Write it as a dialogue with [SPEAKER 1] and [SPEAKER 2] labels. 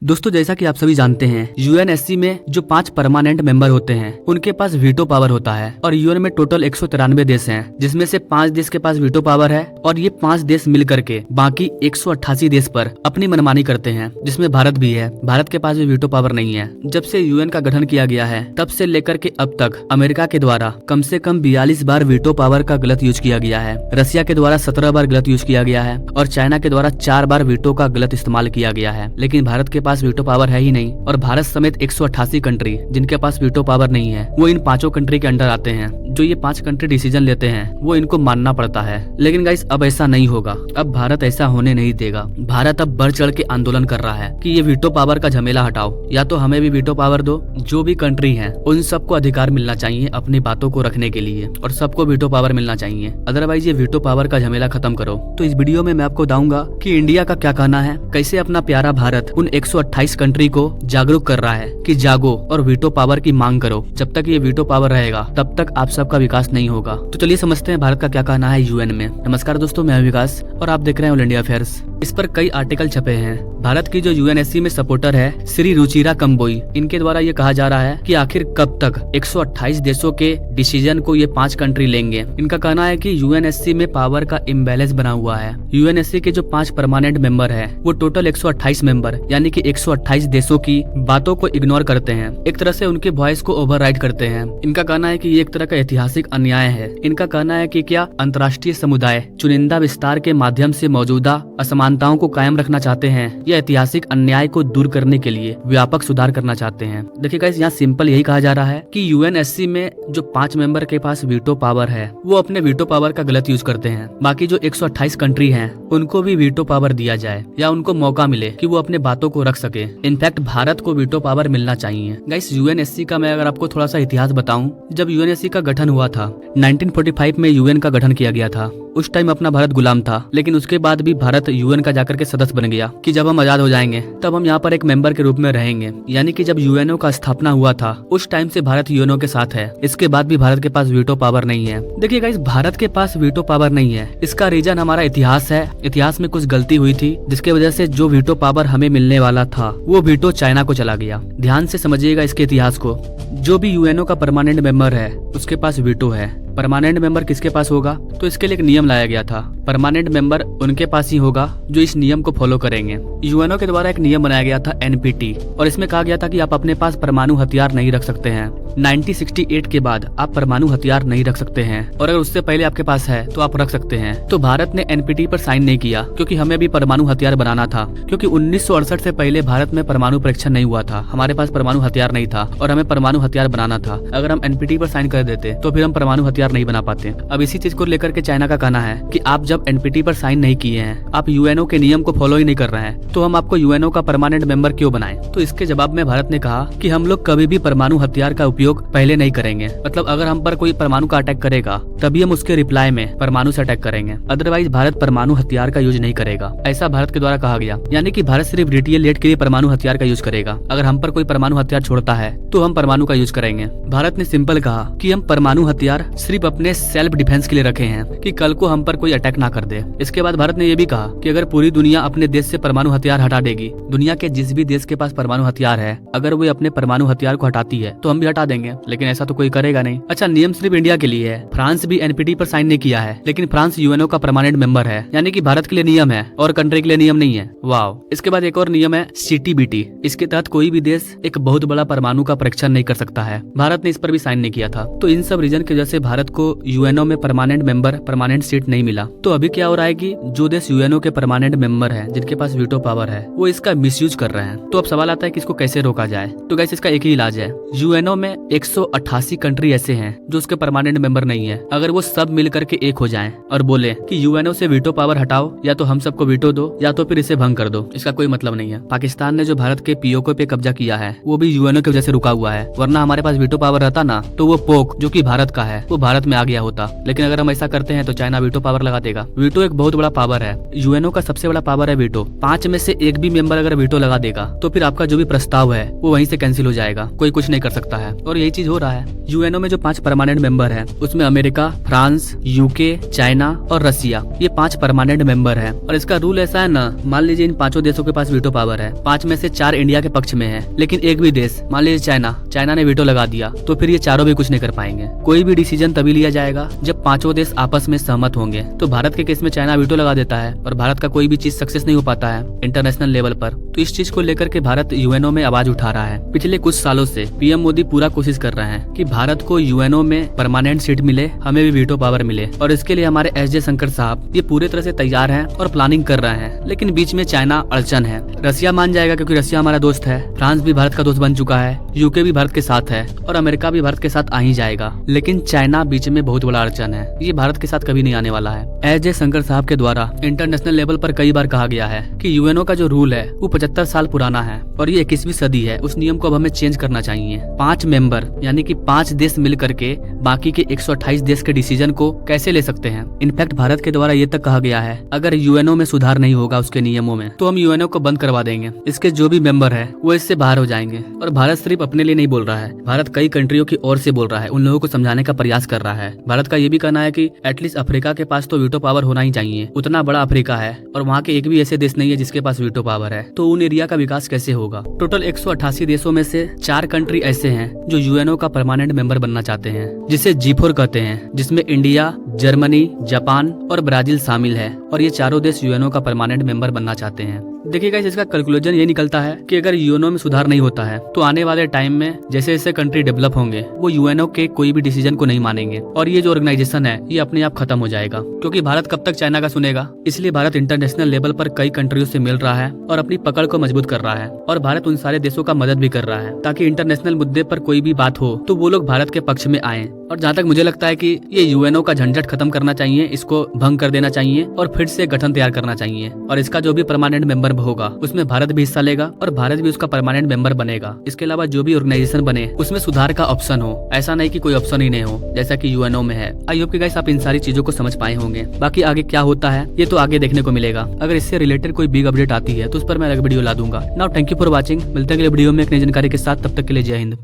[SPEAKER 1] दोस्तों जैसा कि आप सभी जानते हैं यूएनएससी में जो 5 परमानेंट मेंबर होते हैं उनके पास वीटो पावर होता है और यूएन में टोटल 193 देश हैं जिसमें से 5 देश के पास वीटो पावर है और ये 5 देश मिल करके बाकी 188 देश पर अपनी मनमानी करते हैं जिसमें भारत भी है। भारत के पास भी वीटो पावर नहीं है। जब से यूएन का गठन किया गया है तब से लेकर के अब तक अमेरिका के द्वारा कम से कम 42 बार वीटो पावर का गलत यूज किया गया है, रसिया के द्वारा 17 बार गलत यूज किया गया है और चाइना के द्वारा 4 बार वीटो का गलत इस्तेमाल किया गया है। लेकिन भारत के पास वीटो पावर है ही नहीं और भारत समेत 188 कंट्री जिनके पास वीटो पावर नहीं है वो इन 5 कंट्री के अंडर आते हैं। जो ये 5 कंट्री डिसीजन लेते हैं वो इनको मानना पड़ता है। लेकिन गाइस अब ऐसा नहीं होगा, अब भारत ऐसा होने नहीं देगा। भारत अब बढ़ चढ़ के आंदोलन कर रहा है कि ये वीटो पावर का झमेला हटाओ, या तो हमें भी वीटो पावर दो। जो भी कंट्री है उन सबको अधिकार मिलना चाहिए अपनी बातों को रखने के लिए और सबको वीटो पावर मिलना चाहिए, अदरवाइज ये वीटो पावर का झमेला खत्म करो। तो इस वीडियो में मैं आपको बताऊंगा कि इंडिया का क्या कहना है, कैसे अपना प्यारा भारत उन 128 कंट्री को जागरूक कर रहा है कि जागो और वीटो पावर की मांग करो। जब तक ये वीटो पावर रहेगा तब तक आप सबका विकास नहीं होगा। तो चलिए समझते हैं भारत का क्या कहना है यूएन में। नमस्कार दोस्तों, मैं विकास और आप देख रहे हैं ऑल इंडिया अफेयर्स। इस पर कई आर्टिकल छपे हैं। भारत की जो यूएनएससी में सपोर्टर है श्री रुचिरा कंबोई, इनके द्वारा ये कहा जा रहा है कि आखिर कब तक 128 देशों के डिसीजन को ये 5 कंट्री लेंगे। इनका कहना है कि यूएनएससी में पावर का इम्बैलेंस बना हुआ है। यूएनएससी के जो 5 परमानेंट मेंबर है वो टोटल 128 मेंबर यानी कि 128 देशों की बातों को इग्नोर करते हैं, एक तरह से उनके वॉइस को ओवरराइड करते हैं। इनका कहना है कि ये एक तरह का ऐतिहासिक अन्याय है। इनका कहना है कि क्या अंतर्राष्ट्रीय समुदाय चुनिंदा विस्तार के माध्यम से मौजूदा असमानताओं को कायम रखना चाहते हैं या ऐतिहासिक अन्याय को दूर करने के लिए व्यापक सुधार करना चाहते हैं। देखिए गाइस, यहाँ सिंपल यही कहा जा रहा है कि यूएनएससी में जो 5 मेंबर के पास वीटो पावर है वो अपने वीटो पावर का गलत यूज करते हैं। बाकी जो 128 कंट्री हैं उनको भी वीटो पावर दिया जाए या उनको मौका मिले कि वो अपने बातों को रख सके। इनफैक्ट भारत को वीटो पावर मिलना चाहिए। गाइस, यूएनएससी का मैं अगर आपको थोड़ा सा इतिहास बताऊं, जब यूएनएससी का गठन हुआ था 1945 में यूएन का गठन किया गया था। उस टाइम अपना भारत गुलाम था, लेकिन उसके बाद भी भारत यूएन का जाकर के सदस्य बन गया कि जब हम आजाद हो जाएंगे तब हम यहाँ पर एक मेंबर के रूप में रहेंगे। यानी कि जब यूएनओ का स्थापना हुआ था उस टाइम से भारत यूएनओ के साथ है। इसके बाद भी भारत के पास वीटो पावर नहीं है। देखिए गाइस, भारत के पास वीटो पावर नहीं है, इसका रीजन हमारा इतिहास है। इतिहास में कुछ गलती हुई थी जिसकी वजह से जो वीटो पावर हमें मिलने वाला था वो वीटो चाइना को चला गया। ध्यान से समझिएगा इसके इतिहास को। जो भी यूएनओ का परमानेंट मेंबर है उसके पास वीटो है। परमानेंट मेंबर किसके पास होगा, तो इसके लिए एक नियम लाया गया था। परमानेंट मेंबर उनके पास ही होगा जो इस नियम को फॉलो करेंगे। यूएनओ के द्वारा एक नियम बनाया गया था एनपीटी, और इसमें कहा गया था कि आप अपने पास परमाणु हथियार नहीं रख सकते हैं। 1968 के बाद आप परमाणु हथियार नहीं रख सकते हैं, और अगर उससे पहले आपके पास है तो आप रख सकते हैं। तो भारत ने एनपीटी पर साइन नहीं किया क्योंकि हमें भी परमाणु हथियार बनाना था, क्योंकि 1968 से पहले भारत में परमाणु परीक्षण नहीं हुआ था। हमारे पास परमाणु हथियार नहीं था और हमें परमाणु हथियार बनाना था। अगर हम एनपीटी पर साइन कर देते तो फिर हम परमाणु हथियार नहीं बना पाते। अब इसी चीज को लेकर के चाइना का कहना है कि आप जब एनपीटी पर साइन नहीं किए हैं, आप यूएनओ के नियम को फॉलो ही नहीं कर रहे हैं, तो हम आपको यूएनओ का परमानेंट मेंबर क्यों बनाएं। तो इसके जवाब में भारत ने कहा कि हम लोग कभी भी परमाणु हथियार का उपयोग पहले नहीं करेंगे। मतलब अगर हम पर कोई परमाणु का अटैक करेगा तभी हम उसके रिप्लाई में परमाणु से अटैक करेंगे, अदरवाइज भारत परमाणु हथियार का यूज नहीं करेगा। ऐसा भारत के द्वारा कहा गया। यानी कि भारत सिर्फ रिटेलिएट के लिए परमाणु हथियार का यूज करेगा। अगर हम पर कोई परमाणु हथियार छोड़ता है तो हम परमाणु का यूज करेंगे। भारत ने सिंपल कहा कि हम परमाणु हथियार सिर्फ अपने सेल्फ डिफेंस के लिए रखे हैं कि कल को हम पर कोई अटैक ना कर दे। इसके बाद भारत ने यह भी कहा कि अगर पूरी दुनिया अपने देश से परमाणु हथियार हटा देगी, दुनिया के जिस भी देश के पास परमाणु हथियार है, अगर वो अपने परमाणु हथियार को हटाती है तो हम भी हटा देंगे। लेकिन ऐसा तो कोई करेगा नहीं। अच्छा, नियम सिर्फ इंडिया के लिए है। फ्रांस भी एनपीटी पर साइन नहीं किया है, लेकिन फ्रांस यूएनओ का परमानेंट मेंबर है। यानी कि भारत के लिए नियम है और कंट्री के लिए नियम नहीं है। वाह। इसके बाद एक और नियम है सीटीबीटी। इसके तहत कोई भी देश एक बहुत बड़ा परमाणु का परीक्षण नहीं कर सकता है। भारत ने इस पर भी साइन नहीं किया था। तो इन सब रीजन की वजह से भारत को यूएनओ में परमानेंट मेंबर, परमानेंट सीट नहीं मिला। तो अभी क्या हो रहा है कि जो देश यूएनओ के परमानेंट मेंबर है, जिनके पास वीटो पावर है, वो इसका मिसयूज कर रहे हैं। तो अब सवाल आता है कि इसको कैसे रोका जाए। तो गाइस, इसका एक ही इलाज है। यूएनओ में 188 कंट्री ऐसे हैं जो उसके परमानेंट मेंबर नहीं है। अगर वो सब मिल करके एक हो जाएं और बोले कि यूएनओ से वीटो पावर हटाओ, या तो हम सबको वीटो दो या तो फिर इसे भंग कर दो, इसका कोई मतलब नहीं है। पाकिस्तान ने जो भारत के पीओके पे कब्जा किया है वो भी यूएनओ की वजह से रुका हुआ है, वरना हमारे पास वीटो पावर रहता ना तो वो पोक जो कि भारत का है वो भारत भारत में आ गया होता, लेकिन अगर हम ऐसा करते हैं तो चाइना वीटो पावर लगा देगा। वीटो एक बहुत बड़ा पावर है, यूएनओ का सबसे बड़ा पावर है वीटो। 5 में से एक भी मेंबर अगर वीटो लगा देगा तो फिर आपका जो भी प्रस्ताव है वो वहीं से कैंसिल हो जाएगा, कोई कुछ नहीं कर सकता है। और यही चीज हो रहा है। यूएनओ में जो 5 परमानेंट मेंबर है उसमें अमेरिका, फ्रांस, यूके, चाइना और रसिया, ये 5 परमानेंट मेंबर है। और इसका रूल ऐसा है ना, मान लीजिए इन 5 देशों के पास वीटो पावर है, 5 में से 4 इंडिया के पक्ष में है, लेकिन एक भी देश, मान लीजिए चाइना ने वीटो लगा दिया, तो फिर ये चारों भी कुछ नहीं कर पाएंगे। कोई भी डिसीजन तभी लिया जाएगा जब 5 देश आपस में सहमत होंगे। तो भारत के केस में चाइना वीटो लगा देता है और भारत का कोई भी चीज सक्सेस नहीं हो पाता है इंटरनेशनल लेवल पर। तो इस चीज को लेकर के भारत यूएनओ में आवाज उठा रहा है। पिछले कुछ सालों से पीएम मोदी पूरा कोशिश कर रहे हैं कि भारत को यूएनओ में परमानेंट सीट मिले, हमें भी वीटो पावर मिले। और इसके लिए हमारे एस जयशंकर साहब ये पूरे तरह से तैयार हैं और प्लानिंग कर रहे हैं। लेकिन बीच में चाइना अड़चन है। रसिया मान जाएगा क्योंकि रसिया हमारा दोस्त है, फ्रांस भी भारत का दोस्त बन चुका है, यूके भी भारत के साथ है और अमेरिका भी भारत के साथ आ ही जाएगा। लेकिन चाइना बीच में बहुत बड़ा अड़चन है, ये भारत के साथ कभी नहीं आने वाला है। एस जयशंकर साहब के द्वारा इंटरनेशनल लेवल पर कई बार कहा गया है कि यूएनओ का जो रूल है वो 75 साल पुराना है और ये 21वीं सदी है। उस नियम को अब हमें चेंज करना चाहिए। 5 मेंबर यानी कि 5 देश मिल करके बाकी के 128 देश के डिसीजन को कैसे ले सकते हैं। इनफैक्ट भारत के द्वारा ये तक कहा गया है अगर यूएनओ में सुधार नहीं होगा उसके नियमों में तो हम यूएनओ को बंद करवा देंगे। इसके जो भी मेंबर है वो इससे बाहर हो जाएंगे। और भारत सिर्फ अपने लिए नहीं बोल रहा है, भारत कई कंट्रियों की ओर से बोल रहा है, उन लोगों को समझाने का प्रयास कर रहा है। भारत का ये भी कहना है कि एटलीस्ट अफ्रीका के पास तो वीटो पावर होना ही चाहिए। उतना बड़ा अफ्रीका है और वहाँ के एक भी ऐसे देश नहीं है जिसके पास वीटो पावर है, तो उन एरिया का विकास कैसे होगा। टोटल 188 देशों में से 4 कंट्री ऐसे हैं जो यूएनओ का परमानेंट मेंबर बनना चाहते हैं, जिसे G4 कहते हैं, जिसमें इंडिया, जर्मनी, जापान और ब्राजील शामिल है। और ये चारों देश यूएनओ का परमानेंट मेंबर बनना चाहते हैं। देखिए गाइस, इसका कैलकुलेशन ये निकलता है कि अगर यूएनओ में सुधार नहीं होता है तो आने वाले टाइम में जैसे जैसे कंट्री डेवलप होंगे वो यूएनओ के कोई भी डिसीजन को नहीं मानेंगे और ये जो ऑर्गेनाइजेशन है ये अपने आप खत्म हो जाएगा। क्योंकि भारत कब तक चाइना का सुनेगा। इसलिए भारत इंटरनेशनल लेवल पर कई कंट्रियों से मिल रहा है और अपनी पकड़ को मजबूत कर रहा है। और भारत उन सारे देशों का मदद भी कर रहा है ताकि इंटरनेशनल मुद्दे पर कोई भी बात हो तो वो लोग भारत के पक्ष में आए। और जहाँ तक मुझे लगता है कि ये यूएनओ का झंझट खत्म करना चाहिए, इसको भंग कर देना चाहिए और फिर से गठन तैयार करना चाहिए। और इसका जो भी परमानेंट मेंबर होगा उसमें भारत भी हिस्सा लेगा और भारत भी उसका परमानेंट मेंबर बनेगा। इसके अलावा जो भी ऑर्गेनाइजेशन बने उसमें सुधार का ऑप्शन हो, ऐसा नहीं कि कोई ऑप्शन ही नहीं हो जैसा कि यूएनओ में है। आई होप कि गाइस आप इन सारी चीजों को समझ पाए होंगे। बाकी आगे क्या होता है ये तो आगे देखने को मिलेगा। अगर इससे रिलेटेड कोई बिग अपडेट आती है तो उस पर मैं अलग वीडियो ला दूंगा। Now thank you for watching. मिलते हैं अगले वीडियो में एक नई जानकारी के साथ, तब तक के लिए जय हिंद।